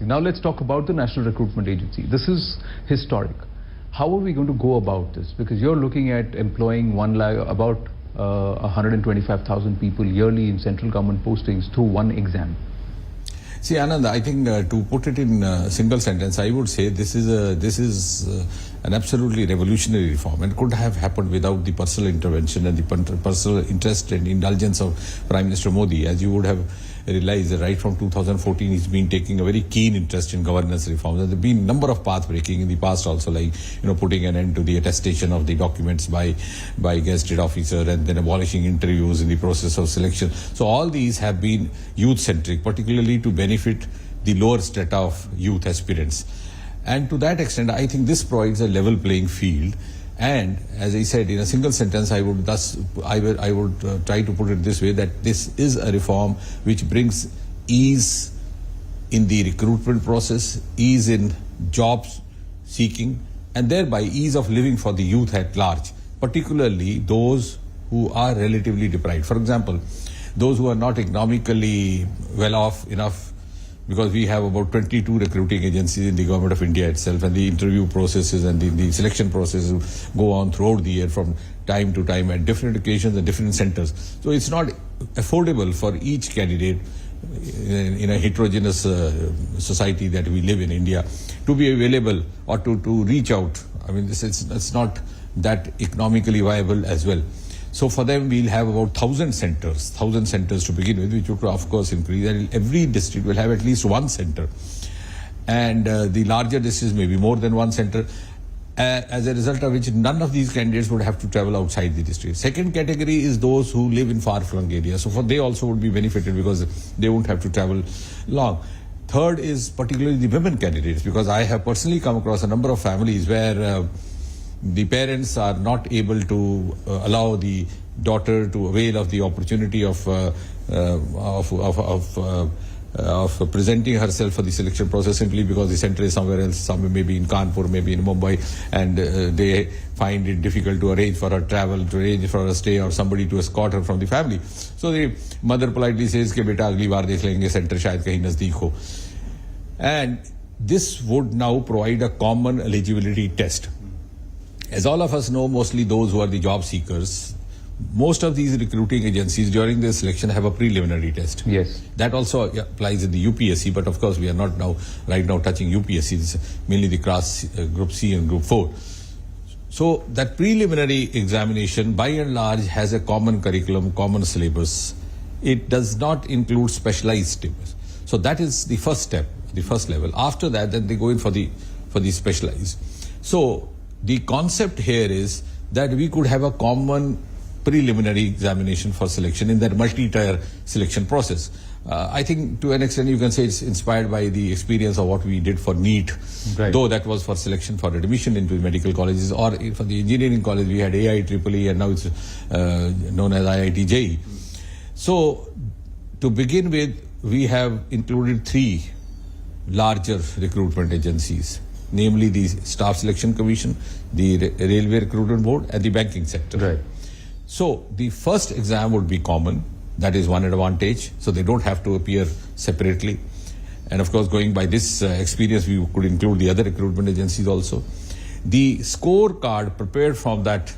Fantastic. Now let's talk about the National Recruitment Agency. This is historic. How are we going to go about this? Because you're looking at employing about 125,000 people yearly in central government postings through one exam. See, Anand, I think to put it in a single sentence, I would say this is an absolutely revolutionary reform, and could have happened without the personal intervention and the personal interest and indulgence of Prime Minister Modi. As you would have realized, that right from 2014, he's been taking a very keen interest in governance reforms. And there have been a number of path breaking in the past also, like putting an end to the attestation of the documents by gazetted officer, and then abolishing interviews in the process of selection. So all these have been youth-centric, particularly to benefit the lower strata of youth aspirants. And to that extent, I think this provides a level playing field. And as I said, in a single sentence, I would try to put it this way, that this is a reform which brings ease in the recruitment process, ease in jobs seeking, and thereby ease of living for the youth at large, particularly those who are relatively deprived. For example, those who are not economically well off enough, because we have about 22 recruiting agencies in the Government of India itself, and the interview processes and the selection processes go on throughout the year from time to time at different occasions and different centers. So it's not affordable for each candidate in a heterogeneous society that we live in India to be available or to reach out. I mean, it's not that economically viable as well. So for them, we'll have about 1,000 centers to begin with, which would of course increase. And every district will have at least one center. And the larger districts may be more than one center, as a result of which none of these candidates would have to travel outside the district. Second category is those who live in far-flung areas. So they also would be benefited because they won't have to travel long. Third is particularly the women candidates, because I have personally come across a number of families where the parents are not able to allow the daughter to avail of the opportunity of presenting herself for the selection process, simply because the center is somewhere else, maybe in Kanpur, maybe in Mumbai, and they find it difficult to arrange for her travel, to arrange for her stay, or somebody to escort her from the family. So the mother politely says कि बेटा अगली बार देख लेंगे, center शायद कहीं नजदीक हो. And this would now provide a common eligibility test. As all of us know, mostly those who are the job seekers, most of these recruiting agencies during their selection have a preliminary test. Yes. That also applies in the UPSC, but of course we are not right now touching UPSC. It's mainly the class Group C and Group 4. So that preliminary examination by and large has a common curriculum, common syllabus. It does not include specialized syllabus. So that is the first step, the first level. After that, then they go in for the specialized. So the concept here is that we could have a common preliminary examination for selection in that multi-tier selection process. I think to an extent you can say it's inspired by the experience of what we did for NEET, right, though that was for selection for admission into medical colleges, or for the engineering college we had AIEEE, and now it's known as IIT JEE. So to begin with, we have included 3 larger recruitment agencies, namely the Staff Selection Commission, the Railway Recruitment Board, and the banking sector. Right. So the first exam would be common. That is one advantage. So they don't have to appear separately. And of course, going by this experience, we could include the other recruitment agencies also. The scorecard prepared from that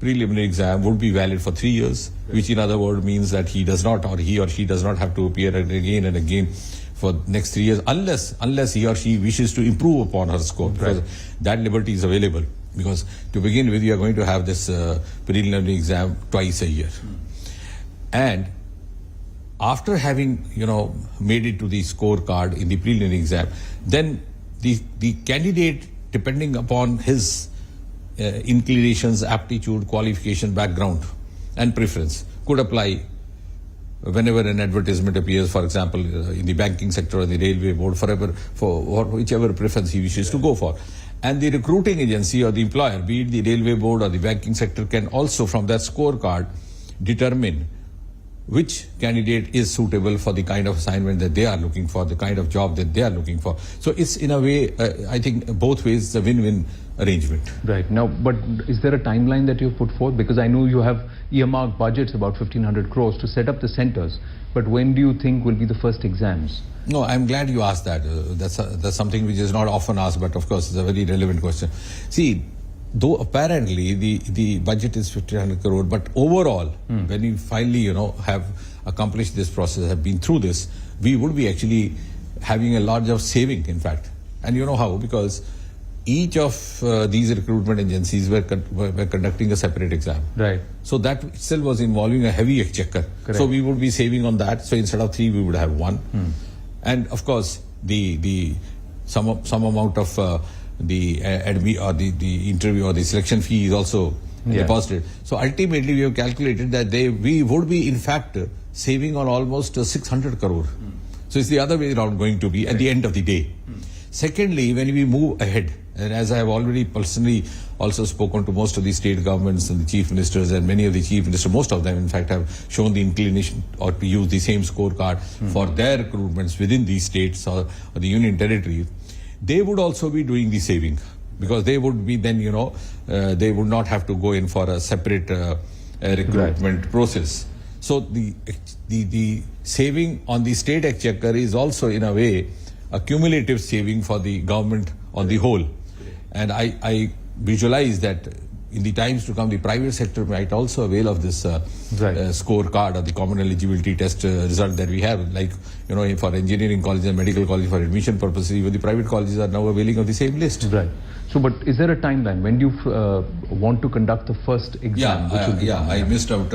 preliminary exam would be valid for 3 years, which in other words means that he does not, or he or she does not have to appear again and again for next 3 years, unless he or she wishes to improve upon her score, because that liberty is available. Because to begin with, you are going to have this preliminary exam twice a year. And after having, made it to the scorecard in the preliminary exam, then the candidate, depending upon his inclinations, aptitude, qualification, background, and preference, could apply whenever an advertisement appears, for example, in the banking sector or the railway board, for whichever preference he wishes to go for. And the recruiting agency or the employer, be it the railway board or the banking sector, can also from that scorecard determine which candidate is suitable for the kind of assignment that they are looking for, the kind of job that they are looking for. So it's in a way, I think both ways, a win-win arrangement. Right. Now, but is there a timeline that you've put forth? Because I know you have earmarked budgets about 1,500 crores to set up the centers. But when do you think will be the first exams? No, I'm glad you asked that. That's something which is not often asked, but of course it's a very relevant question. See, though apparently the budget is 1,500 crore, but overall, when we finally, have accomplished this process, have been through this, we would be actually having a larger saving, in fact. And you know how? Because each of these recruitment agencies were conducting a separate exam. Right. So that itself was involving a heavy exchequer. Correct. So we would be saving on that. So instead of 3, we would have 1. And of course, some amount of the interview or the selection fee is also deposited. So ultimately, we have calculated that we would be in fact saving on almost 600 crore. So it's the other way around going to be at the end of the day. Secondly, when we move ahead, and as I have already personally also spoken to most of the state governments and the chief ministers, and many of the chief ministers, most of them in fact have shown the inclination or to use the same scorecard for their recruitments within these states or the union territories, they would also be doing the saving, because they would be then, they would not have to go in for a separate recruitment process. So the saving on the state exchequer is also in a way a cumulative saving for the government on the whole. And I visualize that in the times to come, the private sector might also avail of this scorecard or the common eligibility test result that we have. Like, for engineering colleges and medical colleges, for admission purposes, even the private colleges are now availing of the same list. Right. So, but is there a timeline? When do you want to conduct the first exam? I missed out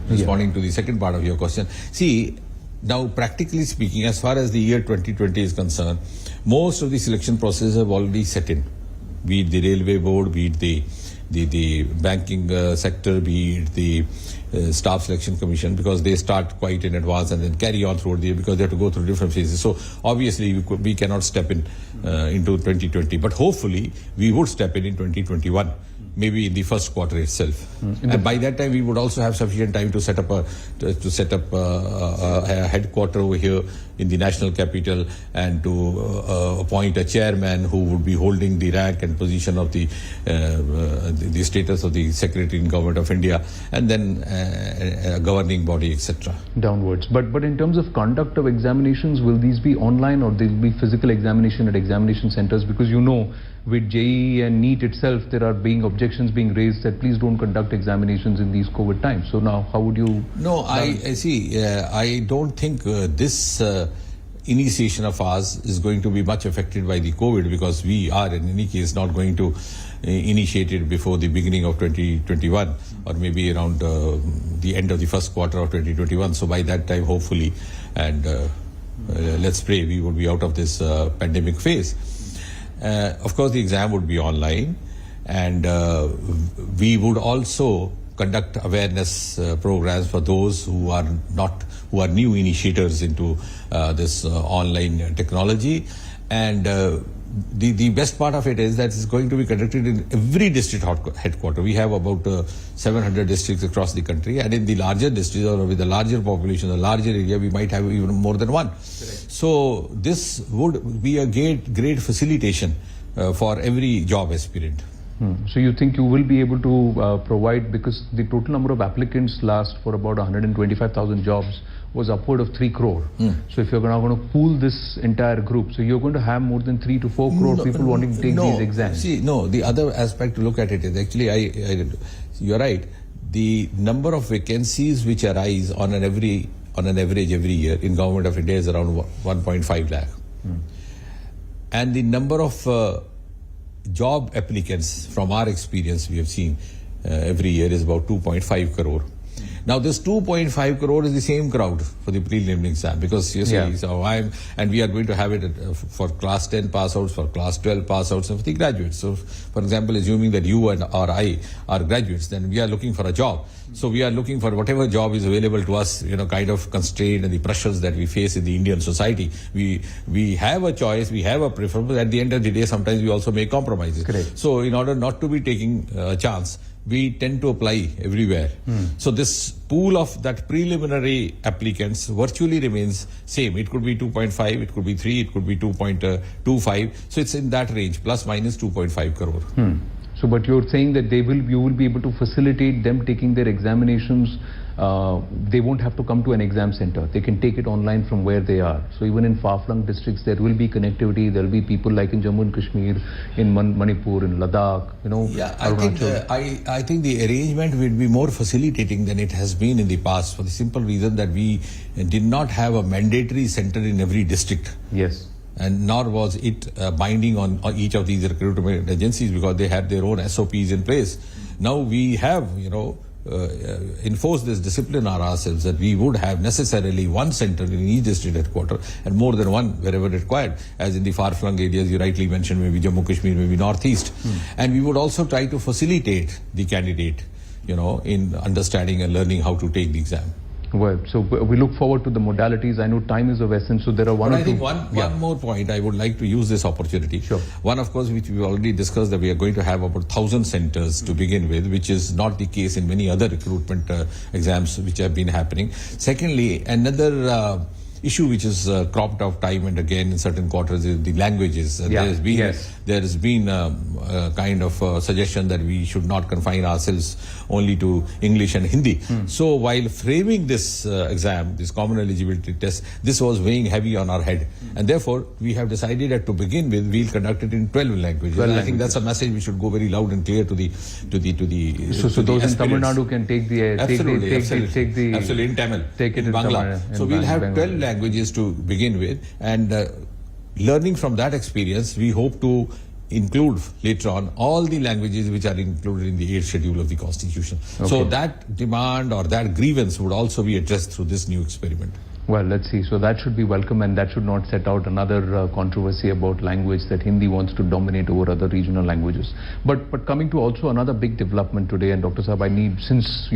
responding to the second part of your question. See, now practically speaking, as far as the year 2020 is concerned, most of the selection processes have already set in. Be it the railway board, be it the banking sector, be it the staff selection commission, because they start quite in advance and then carry on throughout the year, because they have to go through different phases. So obviously we cannot step in into 2020, but hopefully we would step in 2021. Maybe in the first quarter itself, and by that time we would also have sufficient time to set up a headquarter over here in the national capital, and to appoint a chairman who would be holding the rank and position of the status of the Secretary in Government of India, and then a governing body, etc. Downwards. But in terms of conduct of examinations, will these be online or there will be physical examination at examination centers? Because with JEE and NEET itself, there are objections being raised that please don't conduct examinations in these COVID times. So now, how would you? No, I see. I don't think this initiation of ours is going to be much affected by the COVID, because we are in any case not going to initiate it before the beginning of 2021, or maybe around the end of the first quarter of 2021. So by that time, hopefully, and let's pray, we would be out of this pandemic phase. Of course, the exam would be online, and we would also conduct awareness programs for those who are new initiators into this online technology. And the best part of it is that it's going to be conducted in every district headquarter. We have about 700 districts across the country, and in the larger districts or with a larger population, a larger area, we might have even more than one. Correct. So this would be a great facilitation for every job aspirant. So you think you will be able to provide, because the total number of applicants last for about 125,000 jobs was upward of 3 crore. So if you're now going to pool this entire group, so you're going to have more than 3 to 4 crore people wanting to take these exams. See, the other aspect to look at it is actually, you're right. The number of vacancies which arise on an average every year in Government of India is around 1.5 lakh. And the number of job applicants, from our experience, we have seen every year is about 2.5 crore. Now this 2.5 crore is the same crowd for the preliminary exam, because you see, and we are going to have it for class 10 pass outs, for class 12 pass outs, and for the graduates. So for example, assuming that you or I are graduates, then we are looking for a job. So we are looking for whatever job is available to us, kind of constrained and the pressures that we face in the Indian society. We have a choice, we have a preference, but at the end of the day, sometimes we also make compromises. Correct. So in order not to be taking a chance, we tend to apply everywhere. So this pool of that preliminary applicants virtually remains same. It could be 2.5, it could be 3, it could be 2.25. So it's in that range, plus minus 2.5 crore. So, but you're saying that you will be able to facilitate them taking their examinations. They won't have to come to an exam center. They can take it online from where they are. So even in far-flung districts, there will be connectivity. There will be people like in Jammu and Kashmir, in Manipur, in Ladakh, Yeah, I think the arrangement will be more facilitating than it has been in the past, for the simple reason that we did not have a mandatory center in every district. Yes. And nor was it binding on each of these recruitment agencies, because they had their own SOPs in place. Now we have, enforced this discipline on ourselves, that we would have necessarily one center in each district headquarter and more than one wherever required, as in the far-flung areas you rightly mentioned, maybe Jammu Kashmir, maybe Northeast. And we would also try to facilitate the candidate, in understanding and learning how to take the exam. Well, so we look forward to the modalities. I know time is of essence, so there are one or two. I think one more point I would like to use this opportunity. Sure. One, of course, which we already discussed, that we are going to have about 1,000 centers to begin with, which is not the case in many other recruitment exams which have been happening. Secondly, another issue which is cropped up time and again in certain quarters is the languages. There has been a kind of suggestion that we should not confine ourselves only to English and Hindi. So while framing this exam, this common eligibility test, this was weighing heavy on our head. And therefore, we have decided that to begin with, we'll conduct it in 12 languages. I think that's a message we should go very loud and clear to the So those in Tamil Nadu can take the absolutely in Tamil, take it in Bangla. So we'll have 12 languages to begin with, and learning from that experience, we hope to include later on all the languages which are included in the 8th schedule of the Constitution. Okay. So that demand or that grievance would also be addressed through this new experiment. Well, let's see. So that should be welcome, and that should not set out another controversy about language, that Hindi wants to dominate over other regional languages. But coming to also another big development today, and Dr. Saab, since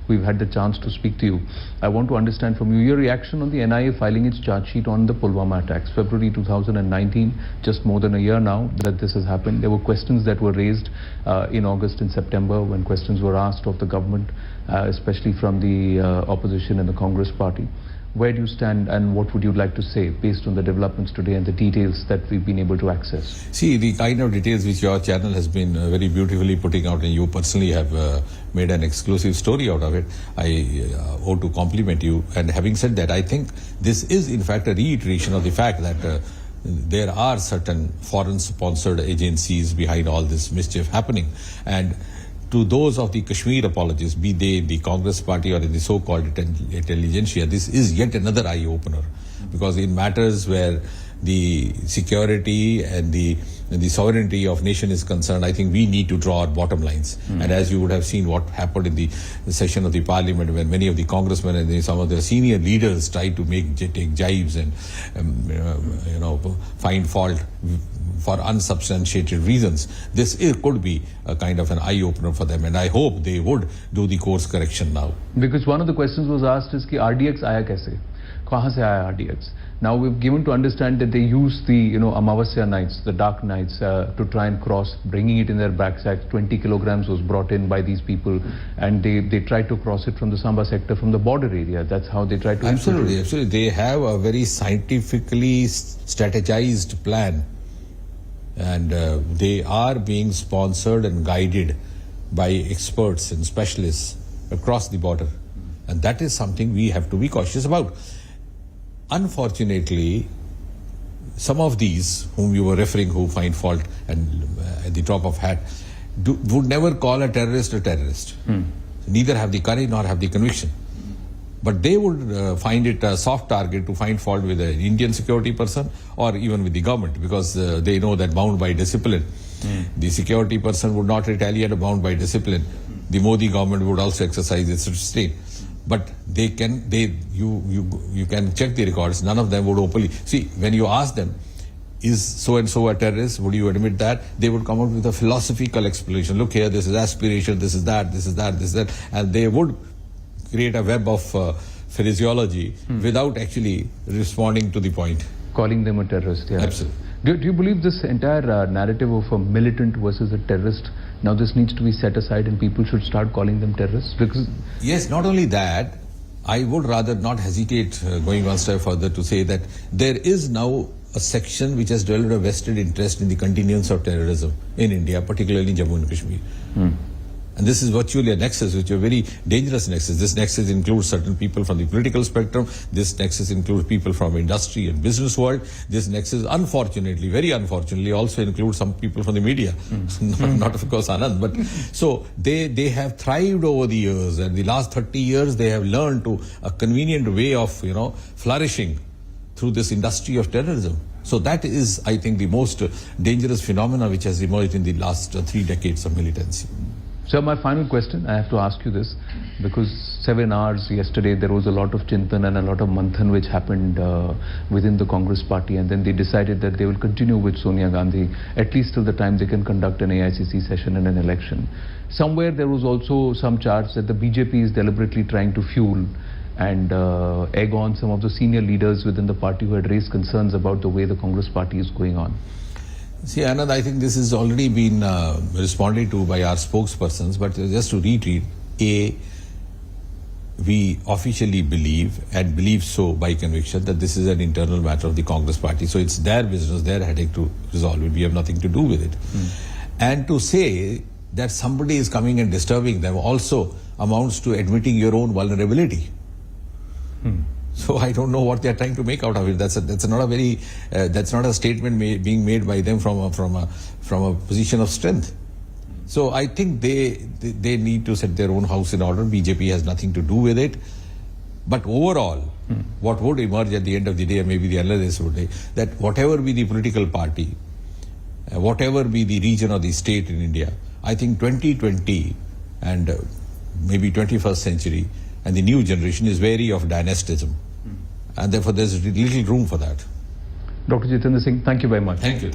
we've had the chance to speak to you, I want to understand from you your reaction on the NIA filing its charge sheet on the Pulwama attacks, February 2019, just more than a year now that this has happened. There were questions that were raised in August and September, when questions were asked of the government, especially from the opposition and the Congress party. Where do you stand, and what would you like to say based on the developments today and the details that we've been able to access? See, the kind of details which your channel has been very beautifully putting out, and you personally have made an exclusive story out of it, I owe to compliment you. And having said that, I think this is in fact a reiteration of the fact that there are certain foreign sponsored agencies behind all this mischief happening. And to those of the Kashmir apologists, be they in the Congress party or in the so-called intelligentsia, this is yet another eye-opener. Because in matters where the security and the sovereignty of nation is concerned, I think we need to draw our bottom lines. And as you would have seen what happened in the session of the parliament, when many of the congressmen and some of the senior leaders tried to take jibes and find fault for unsubstantiated reasons, this could be a kind of an eye-opener for them, and I hope they would do the course correction now. Because one of the questions was asked is, ki RDX aaya kaise? Kahan se aaya RDX? Now we've given to understand that they use the Amavasya nights, the dark nights, to try and cross, bringing it in their backsacks. 20 kilograms was brought in by these people, and they tried to cross it from the Samba sector, from the border area. That's how they tried to... Absolutely. They have a very scientifically strategized plan. And they are being sponsored and guided by experts and specialists across the border. And that is something we have to be cautious about. Unfortunately, some of these whom you were referring, who find fault and at the drop of hat, would never call a terrorist a terrorist. Neither have the courage nor have the conviction. But they would find it a soft target to find fault with an Indian security person or even with the government, because they know that bound by discipline, the security person would not retaliate bound by discipline. The Modi government would also exercise its restraint. But you can check the records. None of them would openly. See, when you ask them, is so-and-so a terrorist, would you admit that? They would come up with a philosophical explanation. Look here, this is aspiration, this is that, this is that, this is that. And they would create a web of phraseology without actually responding to the point. Calling them a terrorist, yeah. Absolutely. Do you believe this entire narrative of a militant versus a terrorist, now this needs to be set aside and people should start calling them terrorists? Because yes, not only that, I would rather not hesitate going one step further to say that there is now a section which has developed a vested interest in the continuance of terrorism in India, particularly in Jammu and Kashmir. And this is virtually a nexus, which is a very dangerous nexus. This nexus includes certain people from the political spectrum. This nexus includes people from industry and business world. This nexus, unfortunately, very unfortunately, also includes some people from the media. Not of course Anand, but so they have thrived over the years, and the last 30 years they have learned to a convenient way of flourishing through this industry of terrorism. So that is, I think, the most dangerous phenomena which has emerged in the last 3 decades of militancy. So my final question, I have to ask you this, because 7 hours yesterday there was a lot of chintan and a lot of manthan which happened within the Congress party, and then they decided that they will continue with Sonia Gandhi at least till the time they can conduct an AICC session and an election. Somewhere there was also some charge that the BJP is deliberately trying to fuel and egg on some of the senior leaders within the party who had raised concerns about the way the Congress party is going on. See, Anand, I think this has already been responded to by our spokespersons, but just to repeat, we officially believe, and believe so by conviction, that this is an internal matter of the Congress party. So it's their business, their headache to resolve it. We have nothing to do with it. And to say that somebody is coming and disturbing them also amounts to admitting your own vulnerability. So I don't know what they are trying to make out of it. That's not a very that's not a statement being made by them from a position of strength. So I think they need to set their own house in order. BJP has nothing to do with it. But overall, what would emerge at the end of the day, maybe the analysts would say, that whatever be the political party, whatever be the region or the state in India, I think 2020 and maybe 21st century and the new generation is wary of dynastism. And therefore there's little room for that. Dr. Jitendra Singh, thank you very much. Thank you.